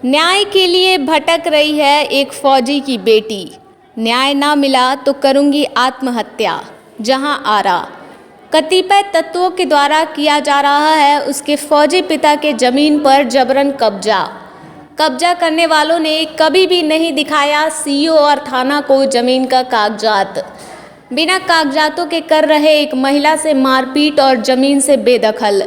न्याय के लिए भटक रही है एक फौजी की बेटी। न्याय ना मिला तो करूंगी आत्महत्या। जहां आरा कतिपय तत्वों के द्वारा किया जा रहा है उसके फौजी पिता के जमीन पर जबरन कब्जा करने वालों ने कभी भी नहीं दिखाया सीओ और थाना को जमीन का कागजात। बिना कागजातों के कर रहे एक महिला से मारपीट और जमीन से बेदखल।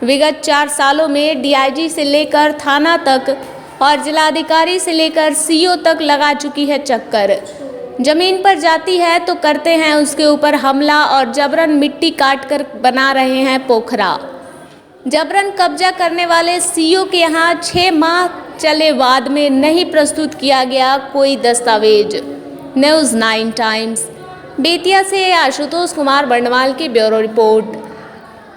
विगत 4 सालों में डीआईजी से लेकर थाना तक और जिलाधिकारी से लेकर सीओ तक लगा चुकी है चक्कर। जमीन पर जाती है तो करते हैं उसके ऊपर हमला और जबरन मिट्टी काट कर बना रहे हैं पोखरा। जबरन कब्जा करने वाले सीओ के यहाँ 6 माह चले वाद में नहीं प्रस्तुत किया गया कोई दस्तावेज। न्यूज़ 9 टाइम्स बेतिया से आशुतोष कुमार बर्णवाल की ब्यूरो रिपोर्ट।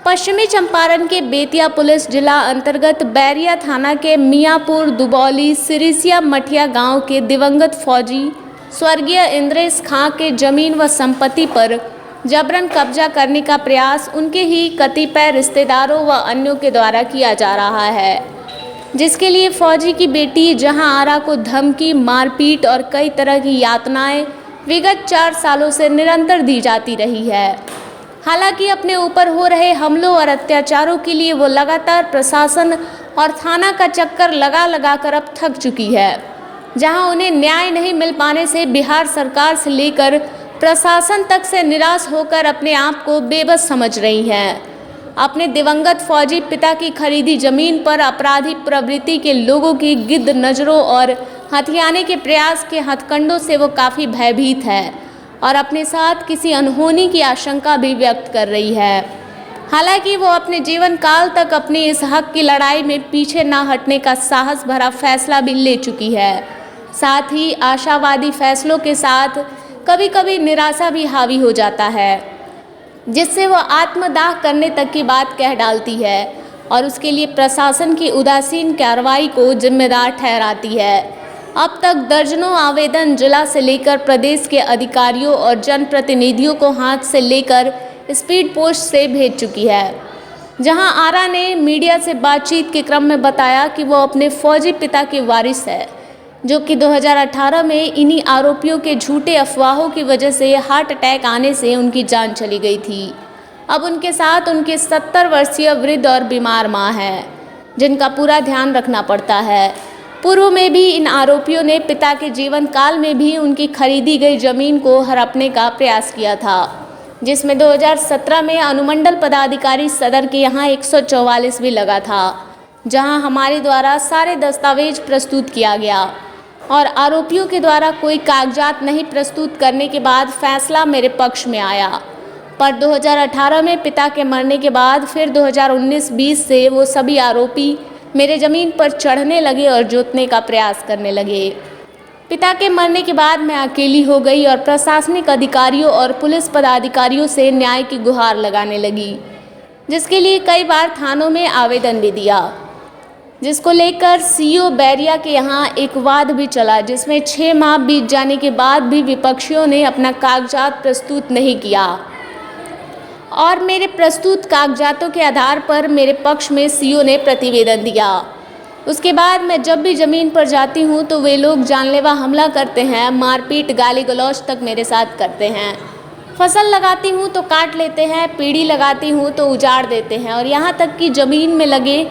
पश्चिमी चंपारण के बेतिया पुलिस जिला अंतर्गत बैरिया थाना के मियाँपुर दुबौली सिरिसिया मठिया गांव के दिवंगत फौजी स्वर्गीय इंद्रेश खां के जमीन व संपत्ति पर जबरन कब्जा करने का प्रयास उनके ही कतिपय रिश्तेदारों व अन्यों के द्वारा किया जा रहा है, जिसके लिए फौजी की बेटी जहां आरा को धमकी, मारपीट और कई तरह की यातनाएं विगत 4 सालों से निरंतर दी जाती रही है। हालांकि अपने ऊपर हो रहे हमलों और अत्याचारों के लिए वो लगातार प्रशासन और थाना का चक्कर लगा कर अब थक चुकी है, जहां उन्हें न्याय नहीं मिल पाने से बिहार सरकार से लेकर प्रशासन तक से निराश होकर अपने आप को बेबस समझ रही हैं। अपने दिवंगत फौजी पिता की खरीदी जमीन पर अपराधी प्रवृत्ति के लोगों की गिद्ध नज़रों और हथियाने के प्रयास के हथकंडों से वो काफ़ी भयभीत है और अपने साथ किसी अनहोनी की आशंका भी व्यक्त कर रही है। हालांकि वो अपने जीवन काल तक अपनी इस हक की लड़ाई में पीछे ना हटने का साहस भरा फैसला भी ले चुकी है। साथ ही आशावादी फैसलों के साथ कभी कभी निराशा भी हावी हो जाता है, जिससे वो आत्मदाह करने तक की बात कह डालती है और उसके लिए प्रशासन की उदासीन कार्रवाई को जिम्मेदार ठहराती है। अब तक दर्जनों आवेदन जिला से लेकर प्रदेश के अधिकारियों और जनप्रतिनिधियों को हाथ से लेकर स्पीड पोस्ट से भेज चुकी है। जहां आरा ने मीडिया से बातचीत के क्रम में बताया कि वो अपने फौजी पिता की वारिस है, जो कि 2018 में इन्हीं आरोपियों के झूठे अफवाहों की वजह से हार्ट अटैक आने से उनकी जान चली गई थी। अब उनके साथ उनकी 70 वर्षीय वृद्ध और बीमार मां है, जिनका पूरा ध्यान रखना पड़ता है। पूर्व में भी इन आरोपियों ने पिता के जीवन काल में भी उनकी खरीदी गई जमीन को हड़पने का प्रयास किया था, जिसमें 2017 में अनुमंडल पदाधिकारी सदर के यहाँ 144 भी लगा था, जहां हमारे द्वारा सारे दस्तावेज प्रस्तुत किया गया और आरोपियों के द्वारा कोई कागजात नहीं प्रस्तुत करने के बाद फैसला मेरे पक्ष में आया। पर 2018 में पिता के मरने के बाद फिर 2019-20 से वो सभी आरोपी मेरे ज़मीन पर चढ़ने लगे और जोतने का प्रयास करने लगे। पिता के मरने के बाद मैं अकेली हो गई और प्रशासनिक अधिकारियों और पुलिस पदाधिकारियों से न्याय की गुहार लगाने लगी, जिसके लिए कई बार थानों में आवेदन भी दिया, जिसको लेकर सीओ बैरिया के यहाँ एक वाद भी चला, जिसमें 6 माह बीत जाने के बाद भी विपक्षियों ने अपना कागजात प्रस्तुत नहीं किया और मेरे प्रस्तुत कागजातों के आधार पर मेरे पक्ष में सीओ ने प्रतिवेदन दिया। उसके बाद मैं जब भी ज़मीन पर जाती हूँ तो वे लोग जानलेवा हमला करते हैं, मारपीट, गाली गलौज तक मेरे साथ करते हैं। फसल लगाती हूँ तो काट लेते हैं, पीढ़ी लगाती हूँ तो उजाड़ देते हैं और यहाँ तक कि ज़मीन में लगे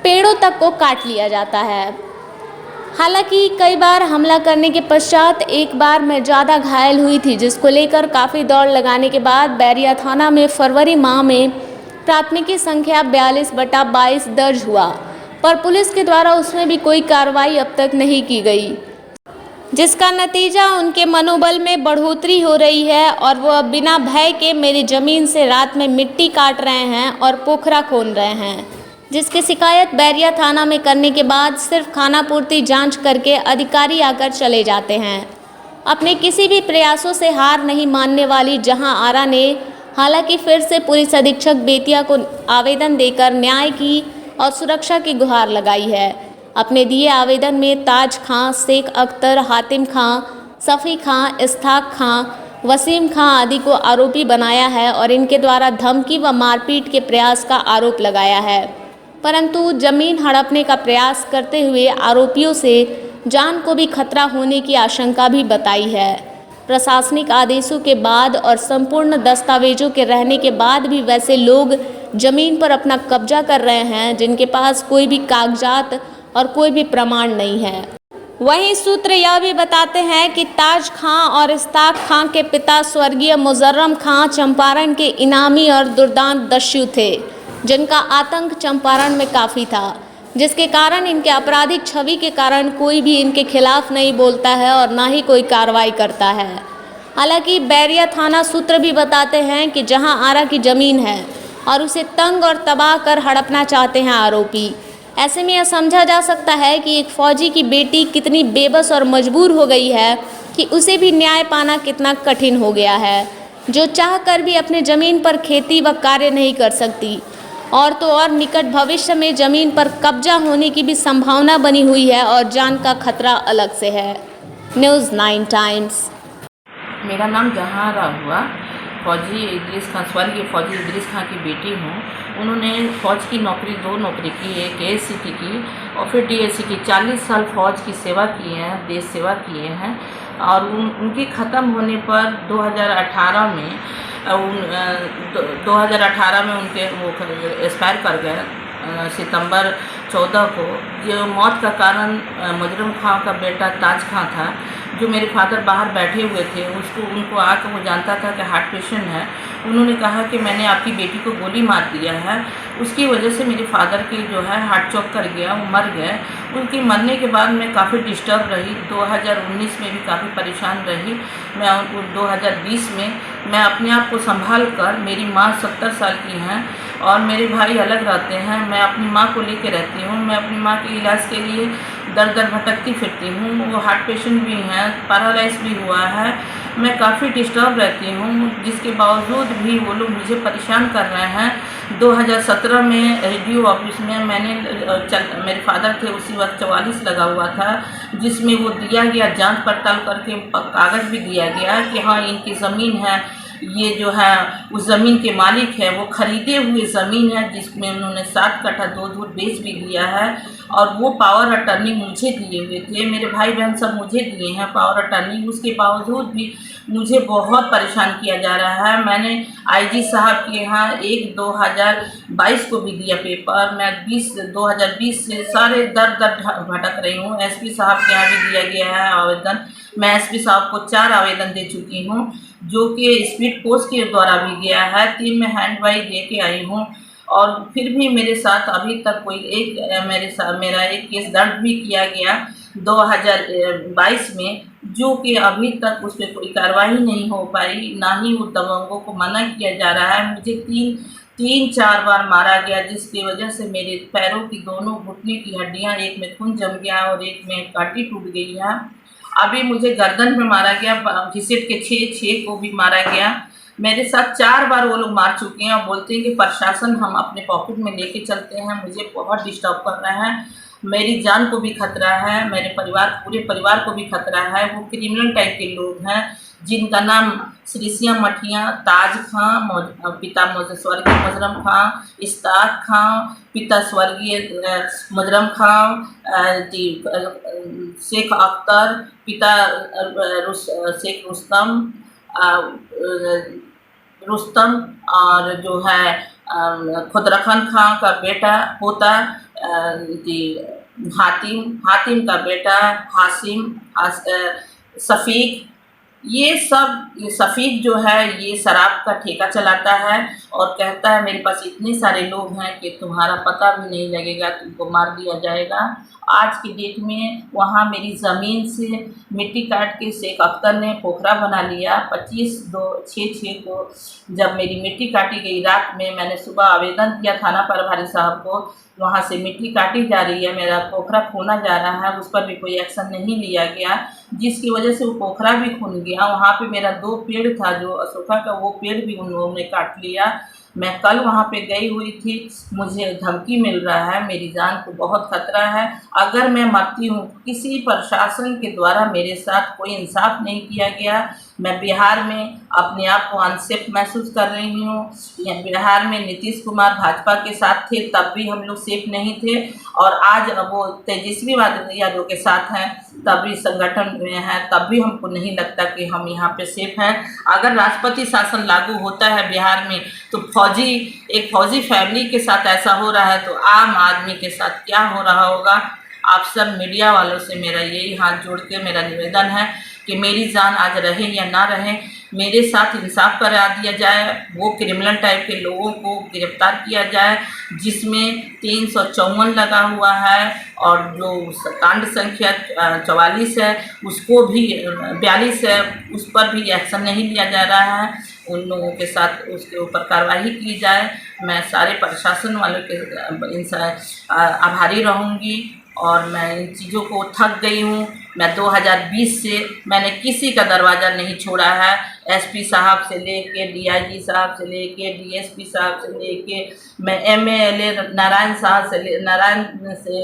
पेड़ों तक को काट लिया जाता है। हालांकि कई बार हमला करने के पश्चात एक बार मैं ज़्यादा घायल हुई थी, जिसको लेकर काफ़ी दौड़ लगाने के बाद बैरिया थाना में फरवरी माह में प्राथमिकी संख्या 42/22 दर्ज हुआ, पर पुलिस के द्वारा उसमें भी कोई कार्रवाई अब तक नहीं की गई, जिसका नतीजा उनके मनोबल में बढ़ोतरी हो रही है और वो अब बिना भय के मेरी ज़मीन से रात में मिट्टी काट रहे हैं और पोखरा खोन रहे हैं, जिसकी शिकायत बैरिया थाना में करने के बाद सिर्फ खानापूर्ति जांच करके अधिकारी आकर चले जाते हैं। अपने किसी भी प्रयासों से हार नहीं मानने वाली जहां आरा ने हालांकि फिर से पुलिस अधीक्षक बेतिया को आवेदन देकर न्याय की और सुरक्षा की गुहार लगाई है। अपने दिए आवेदन में ताज खां, शेख अख्तर, हातिम खां, सफ़ी खां, इस्ताक खां, वसीम खां आदि को आरोपी बनाया है और इनके द्वारा धमकी व मारपीट के प्रयास का आरोप लगाया है। परंतु जमीन हड़पने का प्रयास करते हुए आरोपियों से जान को भी खतरा होने की आशंका भी बताई है। प्रशासनिक आदेशों के बाद और संपूर्ण दस्तावेजों के रहने के बाद भी वैसे लोग जमीन पर अपना कब्जा कर रहे हैं जिनके पास कोई भी कागजात और कोई भी प्रमाण नहीं है। वहीं सूत्र यह भी बताते हैं कि ताज खां और इश्ताक खां के पिता स्वर्गीय मुजर्रम खां चंपारण के इनामी और दुर्दांत दस्यु थे, जिनका आतंक चंपारण में काफ़ी था, जिसके कारण इनके आपराधिक छवि के कारण कोई भी इनके खिलाफ नहीं बोलता है और ना ही कोई कार्रवाई करता है। हालांकि बैरिया थाना सूत्र भी बताते हैं कि जहां आरा की ज़मीन है और उसे तंग और तबाह कर हड़पना चाहते हैं आरोपी। ऐसे में यह समझा जा सकता है कि एक फौजी की बेटी कितनी बेबस और मजबूर हो गई है कि उसे भी न्याय पाना कितना कठिन हो गया है, जो चाह कर भी अपने ज़मीन पर खेती व कार्य नहीं कर सकती। और तो और निकट भविष्य में ज़मीन पर कब्जा होने की भी संभावना बनी हुई है और जान का खतरा अलग से है। News 9 times. मेरा नाम जहांरा हुआ। फौजी इदरीस खां, स्वर्गीय फौजी इदरीस खां की बेटी हूँ। उन्होंने फ़ौज की नौकरी 2 नौकरी की, एक एएससीटी की और फिर डीएससीटी। 40 साल फ़ौज की सेवा किए हैं, देश सेवा किए हैं। और उनकी ख़त्म होने पर 2018 में 2018 में उनके वो एक्सपायर कर गए। सितंबर 14 को जो मौत का कारण मुजर्रम खां का बेटा ताज खां था, जो मेरे फादर बाहर बैठे हुए थे, उनको आकर वो जानता था कि हार्ट पेशेंट है। उन्होंने कहा कि मैंने आपकी बेटी को गोली मार दिया है, उसकी वजह से मेरे फादर की जो है हार्ट चौक कर गया, वो मर गए। उनके मरने के बाद मैं काफ़ी डिस्टर्ब रही। 2019 में भी काफ़ी परेशान रही। मैं 2020 में मैं अपने आप को संभाल कर, मेरी माँ 70 साल की हैं और मेरे भाई अलग रहते हैं, मैं अपनी माँ को लेके रहती हूँ। मैं अपनी माँ के इलाज के लिए दर दर भटकती फिरती हूँ। वो हार्ट पेशेंट भी हैं, पैरालाइज भी हुआ है। मैं काफ़ी डिस्टर्ब रहती हूँ, जिसके बावजूद भी वो लोग मुझे परेशान कर रहे हैं। 2017 में रेडियो ऑफिस में मेरे फादर थे उसी वक्त 44 लगा हुआ था, जिसमें वो दिया गया, जांच पड़ताल करके कागज़ भी दिया गया कि हाँ इनकी ज़मीन है, ये जो है उस ज़मीन के मालिक है, वो ख़रीदे हुए ज़मीन है, जिसमें उन्होंने 7 कट्ठा 2 धूर बेच भी दिया है। और वो पावर अटर्नी मुझे दिए हुए थे, मेरे भाई बहन सब मुझे दिए हैं पावर अटर्नी। उसके बावजूद भी मुझे बहुत परेशान किया जा रहा है। मैंने आईजी साहब के यहाँ 2022 को भी दिया पेपर। मैं 2020 से सारे दर दर भटक रही हूँ। एसपी साहब के यहाँ भी दिया गया है आवेदन। मैं एसपी साहब को 4 आवेदन दे चुकी हूँ, जो कि स्पीड पोस्ट के द्वारा भी गया है। 3 में हैंड बाई दे के आई हूँ और फिर भी मेरे साथ अभी तक मेरा एक केस दर्ज भी किया गया 2022 में, जो कि अभी तक उस पर कोई कार्रवाई नहीं हो पाई, ना ही उन दबंगों को मना किया जा रहा है। मुझे 3-4 बार मारा गया, जिसकी वजह से मेरे पैरों की दोनों घुटने की हड्डियां, एक में खून जम गया और एक में काटी टूट गई है। अभी मुझे गर्दन में मारा गया, घिसट के 6 को भी मारा गया। मेरे साथ 4 बार वो लोग मार चुके हैं और बोलते हैं कि प्रशासन हम अपने पॉकेट में लेके चलते हैं। मुझे बहुत डिस्टर्ब कर रहे हैं, मेरी जान को भी खतरा है, मेरे पूरे परिवार को भी खतरा है। वो क्रिमिनल टाइप के लोग हैं, जिनका नाम श्रीसिया मठिया, ताज खां पिता स्वर्गीय मुजर्रम खां, इश्ताक खां पिता स्वर्गीय मुजर्रम खां, शेख अख्तर पिता शेख रुस्तम और जो है खुदरखन खां का बेटा पोता हातिम का बेटा हासिम, सफ़ीक। ये सफ़ीक जो है ये शराब का ठेका चलाता है और कहता है मेरे पास इतने सारे लोग हैं कि तुम्हारा पता भी नहीं लगेगा, तुमको मार दिया जाएगा। आज की डेट में वहाँ मेरी ज़मीन से मिट्टी काट के शेख अख्तर ने पोखरा बना लिया। 25/2/6 को जब मेरी मिट्टी काटी गई रात में, मैंने सुबह आवेदन दिया थाना प्रभारी साहब को, वहाँ से मिट्टी काटी जा रही है, मेरा पोखरा खोना जा रहा है, उस पर भी कोई एक्शन नहीं लिया गया, जिसकी वजह से वो पोखरा भी खुन गया। वहाँ पे मेरा 2 पेड़ था जो अशोका का, वो पेड़ भी उन लोगों ने काट लिया। मैं कल वहाँ पे गई हुई थी, मुझे धमकी मिल रहा है, मेरी जान को बहुत खतरा है। अगर मैं मरती हूँ, किसी प्रशासन के द्वारा मेरे साथ कोई इंसाफ नहीं किया गया, मैं बिहार में अपने आप को अनसेफ महसूस कर रही हूँ। यहाँ बिहार में नीतीश कुमार भाजपा के साथ थे तब भी हम लोग सेफ नहीं थे, और आज वो तेजस्वी यादव के साथ हैं तब भी संगठन में हैं, तब भी हमको नहीं लगता कि हम यहाँ पे सेफ हैं। अगर राष्ट्रपति शासन लागू होता है बिहार में तो एक फौजी फैमिली के साथ ऐसा हो रहा है तो आम आदमी के साथ क्या हो रहा होगा। आप सब मीडिया वालों से मेरा यही हाथ जोड़ के मेरा निवेदन है कि मेरी जान आज रहे या ना रहे, मेरे साथ इंसाफ करा दिया जाए, वो क्रिमिनल टाइप के लोगों को गिरफ्तार किया जाए जिसमें 354 लगा हुआ है, और जो कांड संख्या 44 है उसको भी 42 है उस पर भी एक्शन नहीं लिया जा रहा है। उन लोगों के साथ उसके ऊपर कार्रवाई की जाए। मैं सारे प्रशासन वालों के आभारी रहूँगी, और मैं इन चीज़ों को थक गई हूँ। मैं 2020 से मैंने किसी का दरवाज़ा नहीं छोड़ा है, एसपी साहब से लेके डीआईजी साहब से लेके डीएसपी साहब से लेके मैं एमएलए नारायण से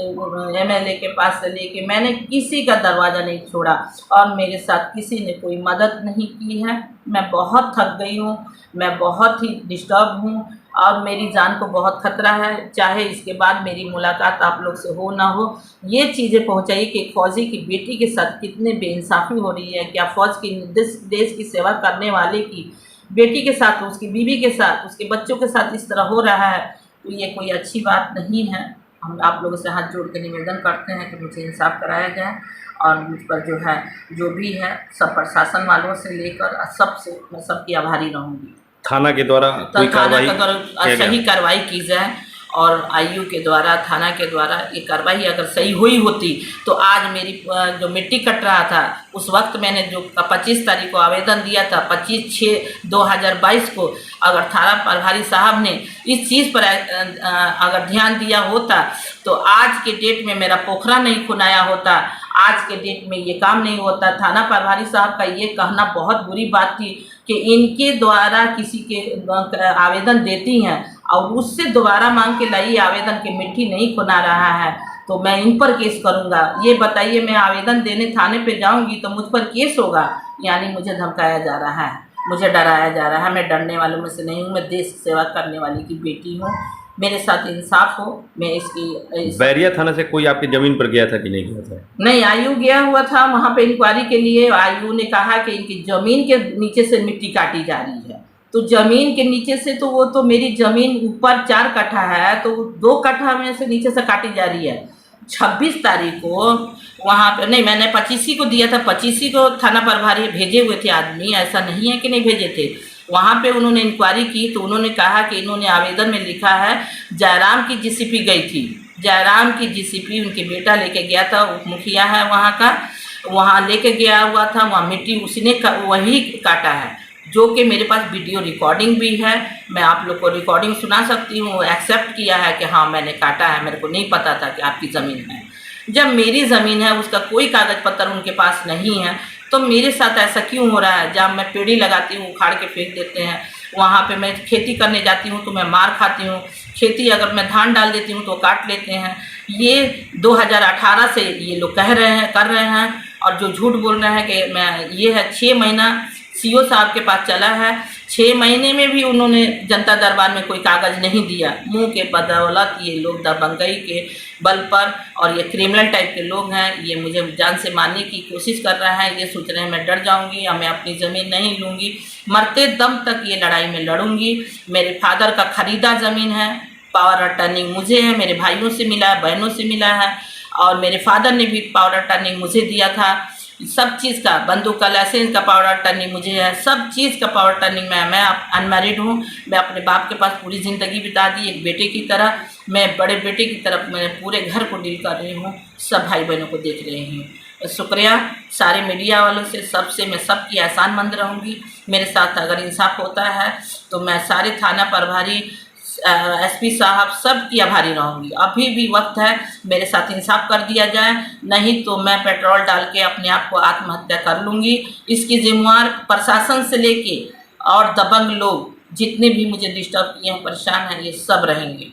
एमएलए के पास से लेके मैंने किसी का दरवाज़ा नहीं छोड़ा, और मेरे साथ किसी ने कोई मदद नहीं की है। मैं बहुत थक गई हूँ, मैं बहुत ही डिस्टर्ब हूँ, और मेरी जान को बहुत खतरा है। चाहे इसके बाद मेरी मुलाकात आप लोग से हो ना हो, ये चीज़ें पहुंचाइए कि एक फौजी की बेटी के साथ कितने बेइंसाफ़ी हो रही है। क्या फौज की देश की सेवा करने वाले की बेटी के साथ, उसकी बीवी के साथ, उसके बच्चों के साथ इस तरह हो रहा है, तो ये कोई अच्छी बात नहीं है। हम आप लोगों से हाथ जोड़ के निवेदन करते हैं कि मुझे इंसाफ कराया जाए, और मुझ पर जो भी है सब प्रशासन वालों से लेकर सबसे मैं सबकी आभारी रहूँगी। थाना के द्वारा कोई कार्रवाई सही कार्रवाई की जाए, और आईयू के द्वारा थाना के द्वारा ये कार्रवाई अगर सही हुई होती तो आज मेरी जो मिट्टी कट रहा था उस वक्त मैंने जो 25 तारीख को आवेदन दिया था, 25/6/2022 को, अगर थाना प्रभारी साहब ने इस चीज़ पर अगर ध्यान दिया होता तो आज के डेट में मेरा पोखरा नहीं खुनाया होता, आज के डेट में ये काम नहीं होता। थाना प्रभारी साहब का ये कहना बहुत बुरी बात थी कि इनके द्वारा किसी के आवेदन देती हैं और उससे दोबारा मांग के लाई आवेदन की मिट्टी नहीं खुना रहा है, तो मैं इन पर केस करूंगा। ये बताइए, मैं आवेदन देने थाने पे जाऊंगी तो मुझ पर केस होगा, यानी मुझे धमकाया जा रहा है, मुझे डराया जा रहा है। मैं डरने वालों में से नहीं हूँ, मैं देश सेवा करने वाली की बेटी हूँ, मेरे साथ इंसाफ हो। मैं बैरिया थाना से कोई आपकी ज़मीन पर गया था कि नहीं गया था? नहीं, आयु गया हुआ था वहाँ पे इंक्वायरी के लिए। आयु ने कहा कि इनकी ज़मीन के नीचे से मिट्टी काटी जा रही है, तो ज़मीन के नीचे से तो वो तो मेरी ज़मीन ऊपर 4 कट्ठा है, तो 2 कट्ठा में से नीचे से काटी जा रही है। 26 तारीख को वहाँ पे नहीं, मैंने 25 को दिया था, 25 को थाना प्रभारी भेजे हुए थे आदमी, ऐसा नहीं है कि नहीं भेजे थे। वहाँ पे उन्होंने इंक्वायरी की तो उन्होंने कहा कि इन्होंने आवेदन में लिखा है जयराम की जीसीपी गई थी, जयराम की जीसीपी उनके बेटा लेके गया था, उप मुखिया है वहाँ का, वहाँ लेके गया हुआ था, वहाँ मिट्टी उसने वही काटा है, जो कि मेरे पास वीडियो रिकॉर्डिंग भी है। मैं आप लोग को रिकॉर्डिंग सुना सकती हूँ। एक्सेप्ट किया है कि हाँ मैंने काटा है, मेरे को नहीं पता था कि आपकी ज़मीन है। जब मेरी ज़मीन है, उसका कोई कागज़ पत्र उनके पास नहीं है, तो मेरे साथ ऐसा क्यों हो रहा है? जब मैं पेड़ी लगाती हूँ उखाड़ के फेंक देते हैं, वहाँ पे मैं खेती करने जाती हूँ तो मैं मार खाती हूँ, खेती अगर मैं धान डाल देती हूँ तो काट लेते हैं। ये 2018 से ये लोग कर रहे हैं, और जो झूठ बोल रहे हैं कि मैं ये है 6 महीना सीओ साहब के पास चला है, 6 महीने में भी उन्होंने जनता दरबार में कोई कागज़ नहीं दिया। मुंह के बदौलत ये लोग दबंगई के बल पर, और ये क्रिमिनल टाइप के लोग हैं, ये मुझे जान से मारने की कोशिश कर रहे हैं। ये सोच रहे हैं मैं डर जाऊंगी या मैं अपनी ज़मीन नहीं लूँगी, मरते दम तक ये लड़ाई में लड़ूंगी। मेरे फादर का खरीदा ज़मीन है, पावर अटर्निंग मुझे है, मेरे भाइयों से मिला है, बहनों से मिला है, और मेरे फादर ने भी पावर अटर्निंग मुझे दिया था। सब चीज़ का, बंदूक का लाइसेंस का पावर अटर्निंग मुझे है, सब चीज़ का पावर अटर्निंग मैं अनमैरिड हूँ। मैं अपने बाप के पास पूरी ज़िंदगी बिता दी एक बेटे की तरह, मैं बड़े बेटे की तरफ मैं पूरे घर को डील कर रही हूँ, सब भाई बहनों को देख रही हूँ। शुक्रिया सारे मीडिया वालों से, सबसे मैं सबकी एहसानमंद रहूँगी। मेरे साथ अगर इंसाफ होता है तो मैं सारे थाना प्रभारी, एसपी साहब सबकी आभारी रहूँगी। अभी भी वक्त है, मेरे साथ इंसाफ कर दिया जाए, नहीं तो मैं पेट्रोल डाल के अपने आप को आत्महत्या कर लूँगी। इसकी जिम्मेवार प्रशासन से लेके और दबंग लोग जितने भी मुझे डिस्टर्ब किए हैं, परेशान हैं, ये सब रहेंगे।